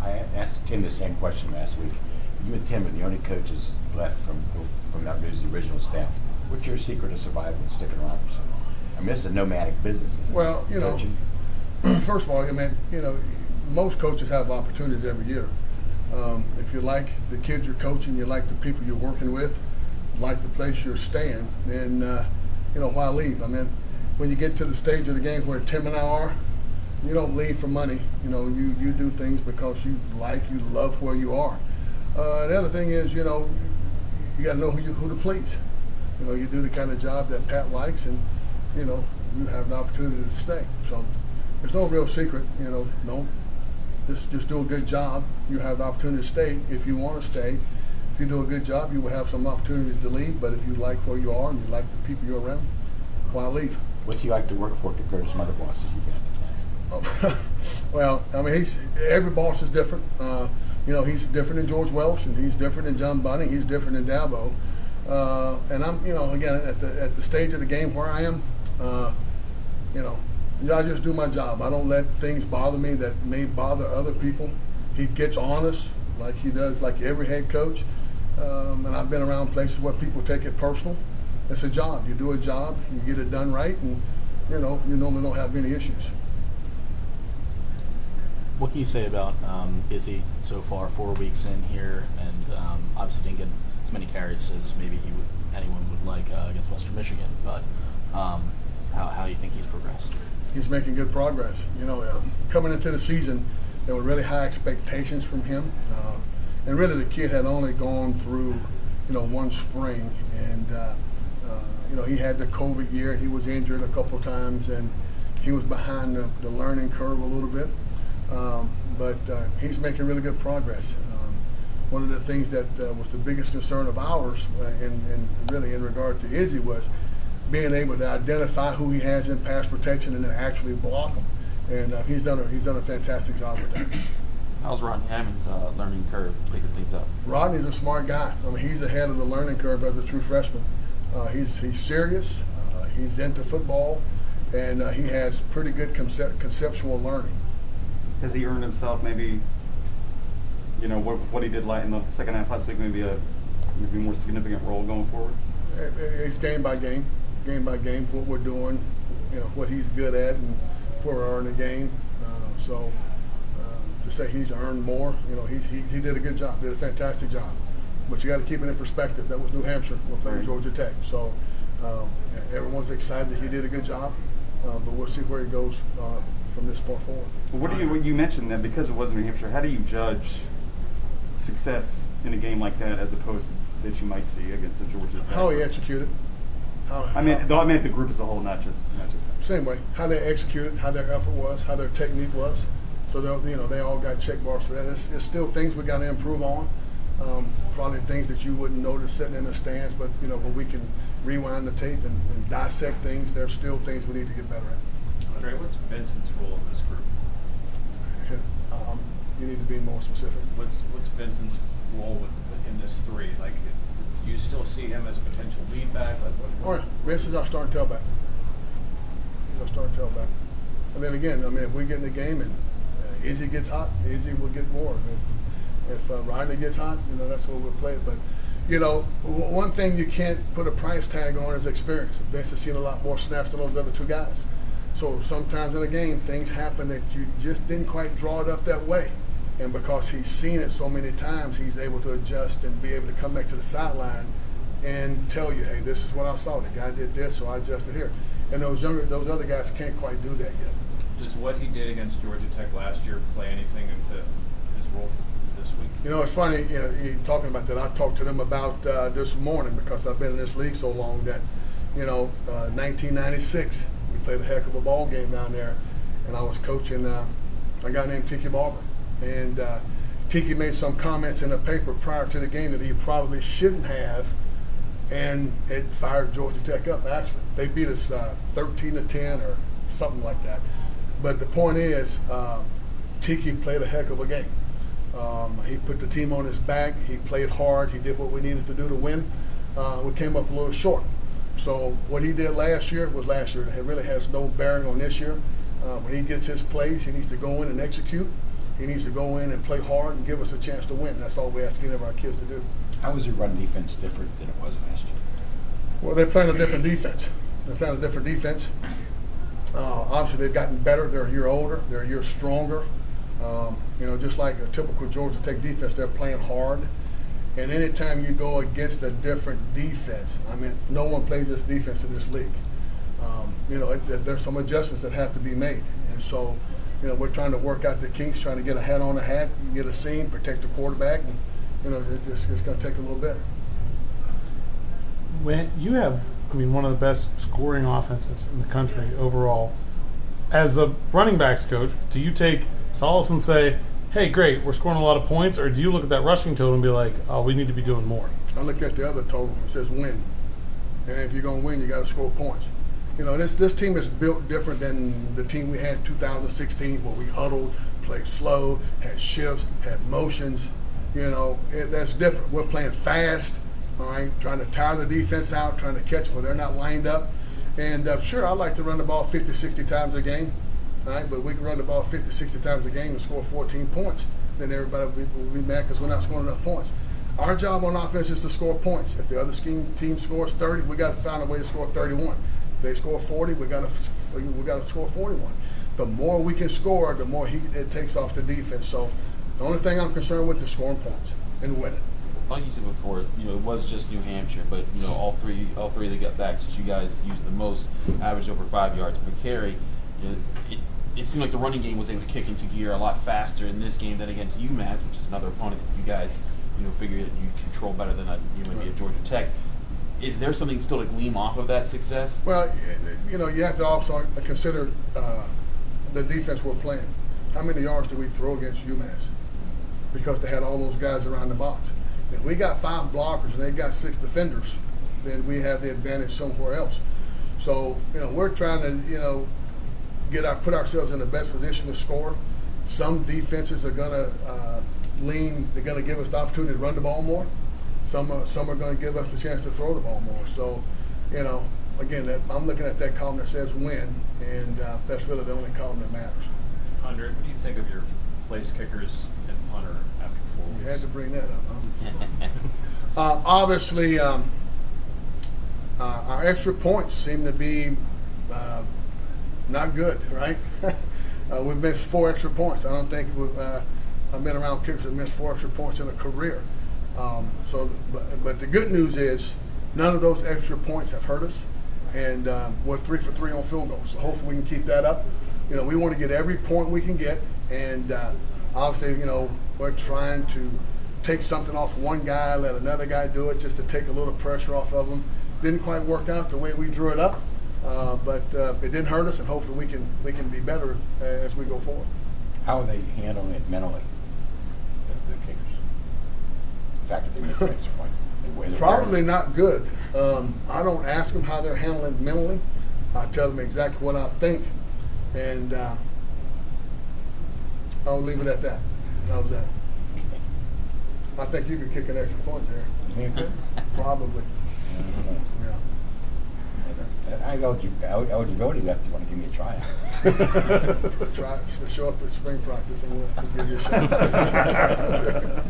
I asked Tim the same question last week. You and Tim are the only coaches left from Mount Rosie's original staff. What's your secret to survival and sticking around for so long? I mean, this is a nomadic business. Isn't it? Well, Coaching. First of all, I mean, most coaches have opportunities every year. If you like the kids you're coaching, you like the people you're working with, like the place you're staying, then why leave? I mean, when you get to the stage of the game where 10 an hour, you don't leave for money. You do things because you love where you are. The other thing is, you got to know who to please. You do the kind of job that Pat likes, and you have an opportunity to stay. So there's no real secret. Just do a good job. You have the opportunity to stay if you want to stay. If you do a good job, you will have some opportunities to leave. But if you like where you are and you like the people you're around, why leave? What's he like to work for compared to some other bosses you've had? Well, I mean, every boss is different. He's different than George Welsh, and he's different than John Bunning. He's different than Dabo. And I'm, again, at the stage of the game where I am, I just do my job. I don't let things bother me that may bother other people. He gets honest, like he does, like every head coach. And I've been around places where people take it personal. It's a job. You do a job, you get it done right, and you normally don't have any issues. What can you say about Izzy so far, 4 weeks in here, and obviously didn't get as many carries as maybe anyone would like against Western Michigan, but how you think he's progressed? He's making good progress. Coming into the season, there were really high expectations from him, and really the kid had only gone through, one spring, and he had the COVID year. He was injured a couple of times, and he was behind the learning curve a little bit. But he's making really good progress. One of the things that was the biggest concern of ours, and really in regard to Izzy, was being able to identify who he has in pass protection and then actually block them. And he's done a fantastic job with that. How's Rodney Hammond's learning curve picking things up? Rodney's a smart guy. I mean, he's ahead of the learning curve as a true freshman. He's serious. He's into football, and he has pretty good conceptual learning. Has he earned himself maybe, what he did in the second half last week, maybe more significant role going forward? It's game by game, what we're doing, what he's good at and where we are in the game. To say he's earned more, he did a good job, did a fantastic job. But you got to keep it in perspective. That was New Hampshire. We're playing Georgia Tech. So everyone's excited he did a good job, but we'll see where he goes from this point forward. Well, you mentioned that because it wasn't New Hampshire, how do you judge success in a game like that as opposed to that you might see against a Georgia Tech? How he executed. I meant the group as a whole, not just him. Same way. How they executed, how their effort was, how their technique was. So they all got check marks for that. There's still things we got to improve on. Probably things that you wouldn't notice sitting in the stands, but when we can rewind the tape and dissect things, there's still things we need to get better at. Andre, what's Vincent's role in this group? You need to be more specific. What's Vincent's role in this three? Like, do you still see him as a potential lead back? Like, All right, Vince is our starting tailback. He's our starting tailback. And then again, if we get in the game and Izzy gets hot, Izzy will get more. If Rodney gets hot, that's what we'll play. But one thing you can't put a price tag on is experience. Vince has seen a lot more snaps than those other two guys. So sometimes in a game, things happen that you just didn't quite draw it up that way. And because he's seen it so many times, he's able to adjust and be able to come back to the sideline and tell you, hey, this is what I saw. The guy did this, so I adjusted here. And those other guys can't quite do that yet. Does what he did against Georgia Tech last year play anything into his role this week? It's funny, you talking about that. I talked to them about this morning because I've been in this league so long that, 1996, we played a heck of a ball game down there, and I was coaching a guy named Tiki Barber. And Tiki made some comments in the paper prior to the game that he probably shouldn't have, and it fired Georgia Tech up, actually. They beat us 13-10 or something like that. But the point is, Tiki played a heck of a game. He put the team on his back. He played hard. He did what we needed to do to win. We came up a little short. So what he did last year was last year. It really has no bearing on this year. When he gets his plays, he needs to go in and execute. He needs to go in and play hard and give us a chance to win. That's all we ask any of our kids to do. How is your run defense different than it was last year? Well, they're playing a different defense. Obviously, they've gotten better. They're a year older. They're a year stronger. Just like a typical Georgia Tech defense, they're playing hard. And anytime you go against a different defense, no one plays this defense in this league. There's some adjustments that have to be made. And so, we're trying to work out the kinks, trying to get a hat on the hat, get a seam, protect the quarterback. And, it's going to take a little bit. When you have, one of the best scoring offenses in the country overall, as the running backs coach, do you take solace and say, hey, great, we're scoring a lot of points, or do you look at that rushing total and be like, oh, we need to be doing more? I look at the other total. It says win. And if you're going to win, you got to score points. This team is built different than the team we had in 2016, where we huddled, played slow, had shifts, had motions. That's different. We're playing fast, all right, trying to tire the defense out, trying to catch when they're not lined up. And sure, I like to run the ball 50, 60 times a game, all right, but we can run the ball 50, 60 times a game and score 14 points. Then everybody will be mad because we're not scoring enough points. Our job on offense is to score points. If the other team scores 30, we got to find a way to score 31. If they score 40, we got to score 41. The more we can score, the more heat it takes off the defense. So the only thing I'm concerned with is scoring points and winning. Like you said before, it was just New Hampshire, but all three of the gut backs that you guys used the most averaged over 5 yards per carry. It seemed like the running game was able to kick into gear a lot faster in this game than against UMass, which is another opponent that you guys figure that you control better than maybe a Georgia Tech. Is there something still to glean off of that success? Well, you have to also consider the defense we're playing. How many yards do we throw against UMass? Because they had all those guys around the box. If we got 5 blockers and they got 6 defenders, then we have the advantage somewhere else. So, we're trying to, put ourselves in the best position to score. Some defenses are going to they're going to give us the opportunity to run the ball more. Some are going to give us the chance to throw the ball more. So, again, I'm looking at that column that says win, and that's really the only column that matters. Andre, what do you think of your place kickers and punter after 4 weeks? You had to bring that up. Obviously, our extra points seem to be not good, right? We've missed 4 extra points. I don't think I've been around kickers that missed 4 extra points in a career. But the good news is none of those extra points have hurt us, and we're 3 for 3 on field goals. So hopefully we can keep that up. We want to get every point we can get, and obviously, we're trying to take something off one guy, let another guy do it, just to take a little pressure off of them. Didn't quite work out the way we drew it up, but it didn't hurt us, and hopefully we can be better as we go forward. How are they handling it mentally, the kickers? The fact that they missed an extra point. Probably not good. I don't ask them how they're handling it mentally. I tell them exactly what I think, and I'll leave it at that. How's that? I think you could kick an extra point there. You think you could? Probably. Yeah. Eligibility left. You want to give me a try? Show up at spring practice and we'll give you a shot.